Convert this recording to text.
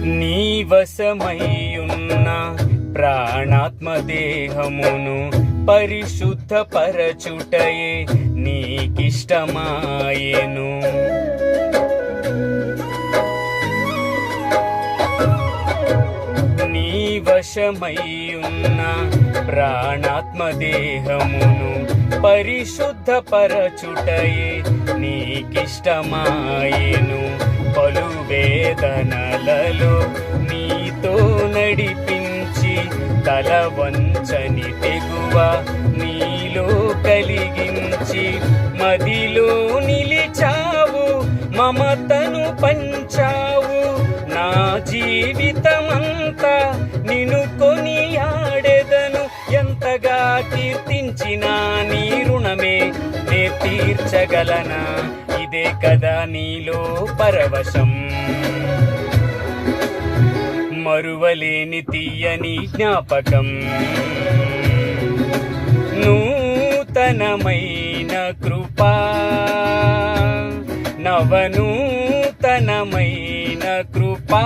నీ వశమయ్యున్న ప్రాణాత్మ దేహమును పరిశుద్ధపరచుటయే నీకిష్టమాయెను. నీ వశమయ్యున్న ప్రాణాత్మ దేహమును పరిశుద్ధపరచుటయే నీకిష్టమాయెను. పలు వేదనలలో నీతో నడిపించి తల వంచని తెగువ నీలో కలిగించి మదిలో నిలిచావు, మమతను పంచావు. నా జీవితమంతా నిన్ను కొనియాడెదను. ఎంతగా కీర్తించినా నీ రుణమే నే తీర్చగలనా? ఇదే కదా నీలో పరవశం, మరువలేని తీయని జ్ఞాపకం. నూతనమైన కృపా, నవనూతనమైన కృపా.